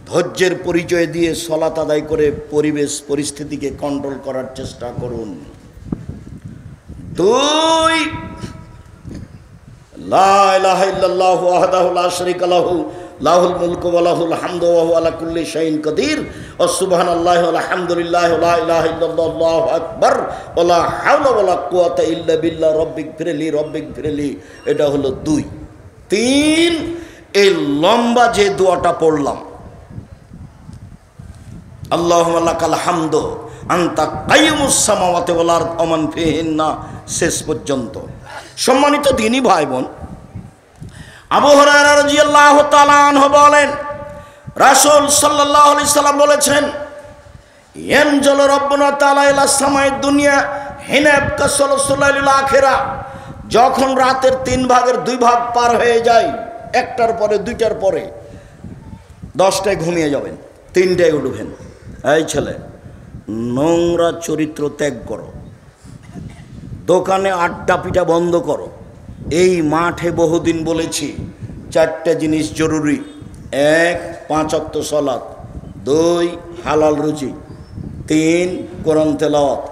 ধৈর্যের পরিচয় দিয়ে সালাত আদায় করে পরিবেশ পরিস্থিতিকে কন্ট্রোল করার চেষ্টা করুন। 2, লা ইলাহা ইল্লাল্লাহু ওয়াহদাহু লা শারীকা লাহু লাহুল মুলকু ওয়া লাহুল হামদু ওয়া হুয়া আলা কুল্লি শাইইন কাদির ওয়া সুবহানাল্লাহি ওয়া আলহামদুলিল্লাহি ওয়া লা ইলাহা ইল্লাল্লাহু আল্লাহু আকবার ওয়া লা হাওলা ওয়া লা কুওয়াতা ইল্লা বিল্লাহ রব্বিগফিরলি রব্বিগফিরলি। এটা হলো 2। 3, এই লম্বা যে দোয়াটা পড়লাম, আল্লাহুম্মা লাকাল হামদু আনতা কাইয়ুমুস সামাওয়াতি ওয়াল আরদ ওয়া মান ফিহিন্না, শেষ পর্যন্ত। সম্মানিত দ্বীনী ভাই বোন, আবু হুরায়রা রাদিয়াল্লাহু তাআলা আনহু বলেন, রাসূল সাল্লাল্লাহু আলাইহি সাল্লাম বলেছেন, ইয়ানজালু রাব্বুনা তাআলা ইলা সামাইদ দুনিয়া হিনা ইয়াবকা সুলসুলাইল আখিরা, যখন রাতের 3 ভাগের 2 ভাগ পার হয়ে যায়, 1টার পরে 2টার পরে 10টায় ঘুমিয়ে যাবেন, 3টায় উঠবেন। এই ছেলে, নোংরা চরিত্র ত্যাগ করো, দোকানে আড্ডা পিটা বন্ধ করো। এই মাঠে বহুদিন বলেছি 4টে জিনিস জরুরি। 1, 5 ওয়াক্ত সালাত, 2, হালাল রুজি, 3, কোরআন তেলাওয়াত,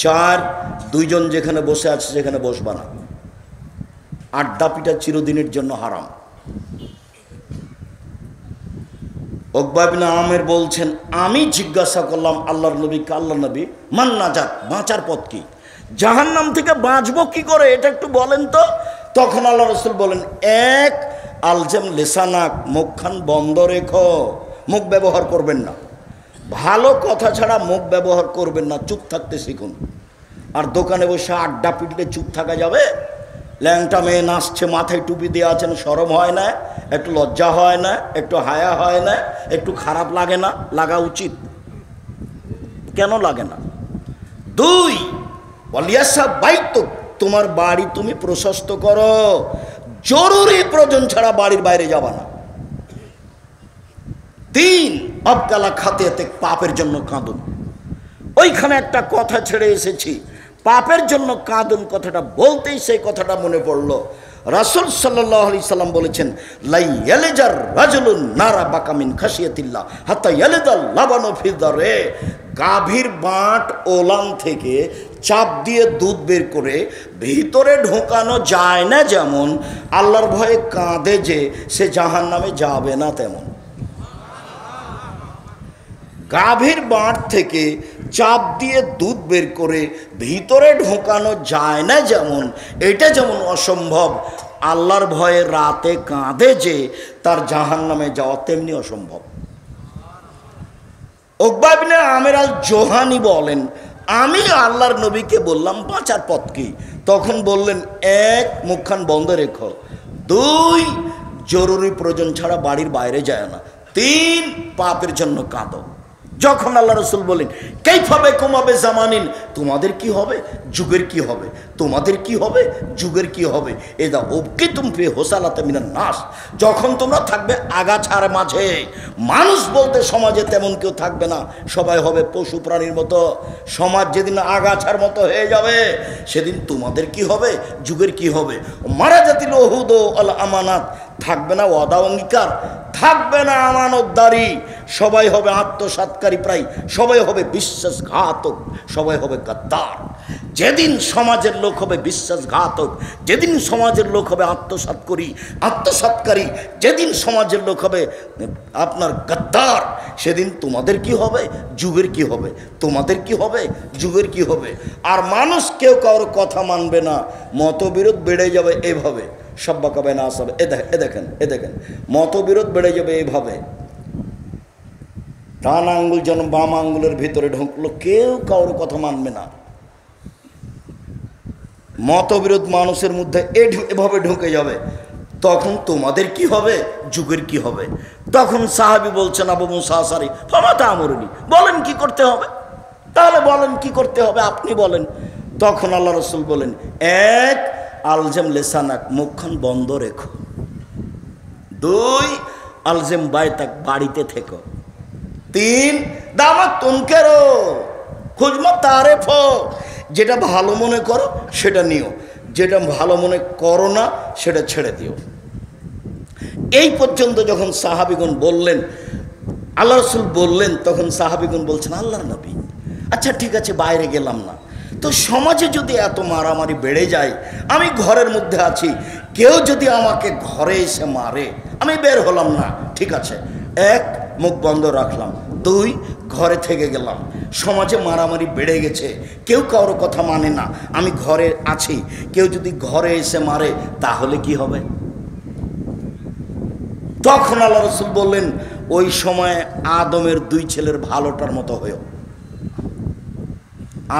4, 2 জন যেখানে বসে আছে সেখানে বসবা না। আড্ডা পিটা চিরদিনের জন্য হারাম। উকবা ইবনে আমের বলছেন, আমি জিজ্ঞাসা করলাম আল্লাহর নবীকে, আল্লাহ নবী, মান নাজাত, বাঁচার পথ কি? জাহান্নাম থেকে বাঁচবো কি করে, এটা একটু বলেন তো। তখন আল্লাহ রাসূল বলেন, 1, আলজাম লিসানাক, মুখখান বন্ধ রেখো, মুখ ব্যবহার করবেন না। ভালো কথা ছাড়া মুখ ব্যবহার করবেন না, চুপ থাকতে শিখুন। আর দোকানে বসে আড্ডা পিটলে চুপ থাকা যাবে? ল্যাংটা মেয়ে নাচছে, মাথায় টুপি দিয়ে আছেন, শরম হয় না? একটু লজ্জা হয় না? একটু হায়া হয় না? একটু খারাপ লাগে না? লাগা উচিত। কেন লাগে না? 2, ওয়ালিয়াসা বাইতুক, তোমার বাড়ি তুমি প্রশস্ত করো, জরুরি প্রয়োজন ছাড়া বাড়ির বাইরে যাবা না। 3, আবকালা খাতিয়াতে, পাপের জন্য কাঁদুন। ওইখানে একটা কথা ছেড়ে এসেছি, পাপের জন্য কাঁদুন, কথাটা বলতেই সেই কথাটা মনে পড়লো। রাসূল সাল্লাল্লাহু আলাইহি সাল্লাম বলেছেন, লাই ইয়ালিজার রাজুলুন নারা বাকা মিন খাশিয়াতিল্লাহ হাত্তা ইয়ালিদাল লাবানু ফি দারে, গাভীর বাঁট ওলান থেকে চাপ দিয়ে দুধ বের করে ভিতরে ঢোকানো যায় না, যেমন আল্লাহর ভয়ে কাঁদে যে সে জাহান্নামে যাবে না তেমন। গাভীর বাঁট থেকে চাপ দিয়ে দুধ বের করে ভিতরে ঢোকানো যায় না, যেমন এটা যেমন অসম্ভব আল্লাহর ভয়ে রাতে কাঁদে যে তার জাহান্নামে যাওয়া তেমনি অসম্ভব। উকবা ইবনে আমের আল জোহানি বলেন, আমি আল্লাহর নবীকে বললাম বাঁচার পথ কি? তখন বললেন, এক, মুখখান বন্ধ রেখো, দুই, জরুরি প্রয়োজন ছাড়া বাড়ির বাইরে যায় না, তিন, পাপের জন্য কাঁদো। যখন আল্লাহ রসুল বলেন কাইফাবে কমাবে জামানিন, তোমাদের কি হবে, যুগের কি হবে, তোমাদের কি হবে, যুগের কি হবে, এদা ওকে তুমি হোসালাতে মিনান নাস, যখন তোমরা থাকবে আগাছার মাঝে, মানুষ বলতে সমাজে তেমন কেউ থাকবে না, সবাই হবে পশু প্রাণীর মতো। সমাজ যেদিন আগাছার মতো হয়ে যাবে সেদিন তোমাদের কি হবে, যুগের কি হবে। মারা জাতিল ওহুদ আল আমানাত, থাকবে না ওয়াদা অঙ্গীকার, থাকবে না আমানতদারি, সবাই হবে আত্মসাৎকারী, প্রায় সবাই হবে বিশ্বাসঘাতক, সবাই হবে গাদ্দার। যেদিন সমাজের লোক হবে বিশ্বাসঘাতক, যেদিন সমাজের লোক হবে আত্মসাৎকারী, যেদিন সমাজের লোক হবে আপনার গাদ্দার, সেদিন তোমাদের কি হবে, যুগের কি হবে, তোমাদের কি হবে, যুগের কি হবে। আর মানুষ কেউ কারোর কথা মানবে না, মতবিরোধ বেড়ে যাবে এইভাবে, সব্বা কবে না আসবে। এ দেখেন মতবিরোধ বেড়ে যাবে এইভাবে, ডান আঙ্গুল যেন বাম আঙ্গুলের ভিতরে ঢুকলো, কেউ কারোর কথা মানবে না। মতবিরোধ মানুষের মধ্যে এভাবে ঢুকে যাবে, তখন তোমাদের কি হবে, যুগের কি হবে। তখন সাহাবী বলছেন, আবু মুসা আশআরী, ফামাতা আমরুনি, বলেন কি করতে হবে, তাহলে বলেন কি করতে হবে, আপনি বলেন। তখন আল্লাহ রসুল বলেন, এক, আলজেম লেসানাক, মুখখান বন্ধ রেখো, দুই, আলজেম বাইতাক, বাড়িতে থেকো, তিন, দামাত তুনকেরো খুজমা তারেফ, যেটা ভালো মনে করো সেটা নিও, যেটা ভালো মনে করো না সেটা ছেড়ে দিও। এই পর্যন্ত যখন সাহাবীগণ বললেন, আল্লাহ রসুল বললেন, তখন সাহাবীগণ বলছেন, আল্লাহর নবী, আচ্ছা ঠিক আছে বাইরে গেলাম না, তো সমাজে যদি এত মারামারি বেড়ে যায়, আমি ঘরের মধ্যে আছি, কেউ যদি আমাকে ঘরে এসে মারে, আমি বের হলাম না, ঠিক আছে, এক, মুখ বন্ধ রাখলাম, দুই, ঘরে থেকে গেলাম, সমাজে মারামারি বেড়ে গেছে, কেউ কারোর কথা মানে না, আমি ঘরে আছি, কেউ যদি ঘরে এসে মারে তাহলে কি হবে। তখন আল্লাহ রসুল বললেন, ওই সময় আদমের দুই ছেলের ভালোটার মতো হয়েও।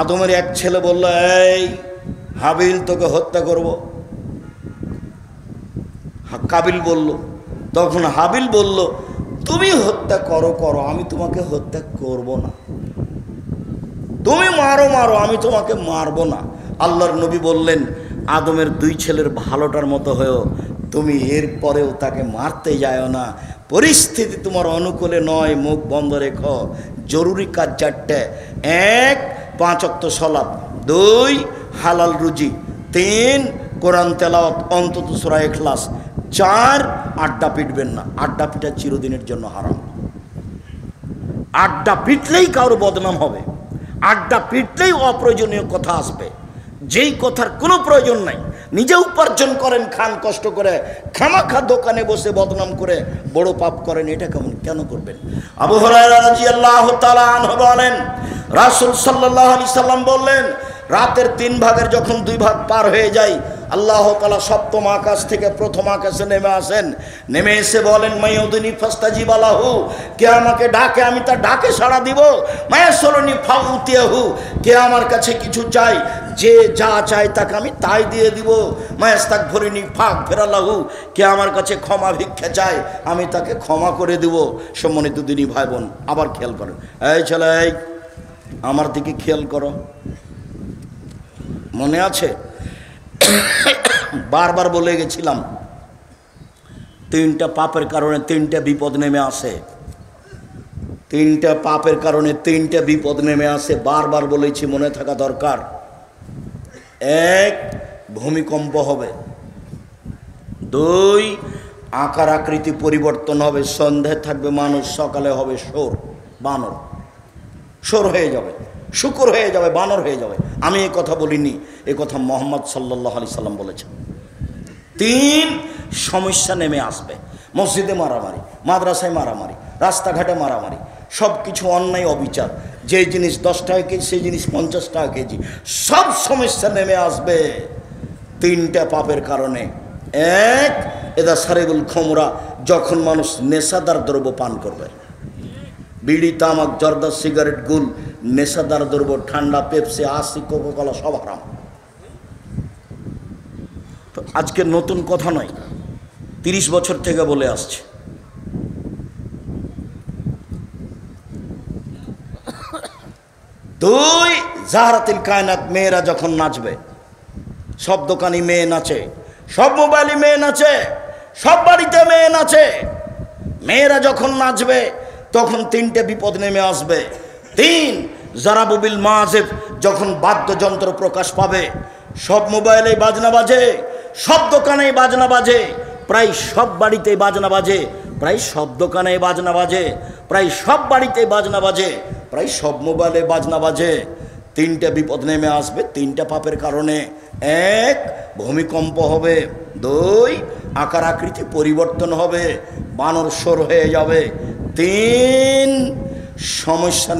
আদমের এক ছেলে বলল, এই হাবিল, তোকে হত্যা করব। কাবিল বলল, তখন হাবিল বলল, তুমি হত্যা করো, আমি তোমাকে হত্যা করব না, তুমি মারো, আমি তোমাকে মারবো না। আল্লাহর নবী বললেন, আদমের দুই ছেলের ভালোটার মতো হয়েও তুমি এরপরেও তাকে মারতে যাও না, পরিস্থিতি তোমার অনুকূলে নয়, মুখ বন্ধ রেখো। জরুরি কাজ চারটে, এক, 5 ওয়াক্ত সালাত, দুই, হালাল রুজি, তিন, কোরআন তেলাওয়াত, অন্তত সূরা ইখলাস, চার, আড্ডা পিটবেন না, আড্ডা পিটা চিরদিনের জন্য হারাম। আড্ডা পিটলেই কারো বদনাম হবে, আড্ডা পিটলেই অপ্রয়োজনীয় কথা আসবে, যেই কথার কোনো প্রয়োজন নাই। নিজে উপার্জন করেন, খান কষ্ট করে, খামাখা দোকানে বসে বদনাম করে বড় পাপ করেন, এটা কেন করবেন। আবু হুরায়রা রাদিয়াল্লাহু তাআলা আনহু বলেন, রাসূল সাল্লাল্লাহু আলাইহি সাল্লাম বললেন, রাতের 3 ভাগের যখন 2 ভাগ পার হয়ে যায়, আল্লাহ তাআলা সপ্তম আকাশ থেকে প্রথম আকাশে নেমে আসেন, নেমে এসে বলেন, মাইউদিনী ফাস্তাজিব লাহু, কে আমাকে ডাকে আমি তার ডাকে সাড়া দিব, মায়াসলনি ফাউতিয়াহু, কে আমার কাছে কিছু চাই, যে যা চায় তাকে আমি তাই দিয়ে দিব, মায়াস্তাগফিরনি ফাগফিরালাহু, কে আমার কাছে ক্ষমা ভিক্ষা চায় আমি তাকে ক্ষমা করে দিব। সম্মানিত দিনী ভাই বোন, আবার খেয়াল করেন, এই ছেলে, আমার দিকে খেয়াল করো, মনে আছে বারবার বলে গেছিলাম, 3টা পাপের কারণে 3টা বিপদ নেমে আসে, 3টা পাপের কারণে 3টা বিপদ নেমে আসে, বারবার বলেছি, মনে থাকা দরকার। এক, ভূমিকম্প হবে, দুই, আকার আকৃতি পরিবর্তন হবে, সন্ধ্যায় থাকবে মানুষ, সকালে হবে বানর, সোর হয়ে যাবে, শুকর হয়ে যাবে, বানর হয়ে যাবে। আমি এই কথা বলিনি, এ কথা মুহাম্মদ সাল্লাল্লাহু আলাইহি সাল্লাম বলেছেন। 3, সমস্যা নেমে আসবে, মসজিদে মারামারি, মাদ্রাসায় মারামারি, রাস্তাঘাটে মারামারি, সব কিছু অন্যায় অবিচার, যে জিনিস 10 টাকা কেজি সেই জিনিস 50 টাকা কেজি, সব সমস্যা নেমে আসবে 3টা পাপের কারণে। এক, এদা সারেবুল খমরা, যখন মানুষ নেশাদার দ্রব্য পান করবে, বিড়ি, তামাক, জর্দা, সিগারেট, গুল, নেশাদার দ্রব্য, ঠান্ডা, পেপসি, আশি, কোকাকোলা সব হারাম। তো আজকে নতুন কথা নয়, 30 বছর থেকে বলে আসছে। দুই, জাহরাতিল কায়নাত, মেয়েরা যখন নাচবে, সব দোকানি মেয়ে নাচে, সব মোবাইলে মেয়ে নাচে, সব বাড়িতে মেয়ে নাচে। মেয়েরা যখন নাচবে তখন 3টে বিপদ নেমে আসবে। 3, জারাবুবিল মাযেব, যখন বাদ্যযন্ত্র প্রকাশ পাবে, সব মোবাইলে বাজনা বাজে, সব দোকানেই বাজনা বাজে, প্রায় সব বাড়িতেই বাজনা বাজে, প্রায় সব দোকানেই বাজনা বাজে, প্রায় সব বাড়িতেই বাজনা বাজে, প্রায় সব মোবাইলে বাজনা বাজে। 3টে বিপদ নেমে আসবে 3টা পাপের কারণে। 1, ভূমিকম্প হবে। 2, আকার আকৃতি পরিবর্তন হবে, বানর সর হয়ে যাবে। 3, সমস্যা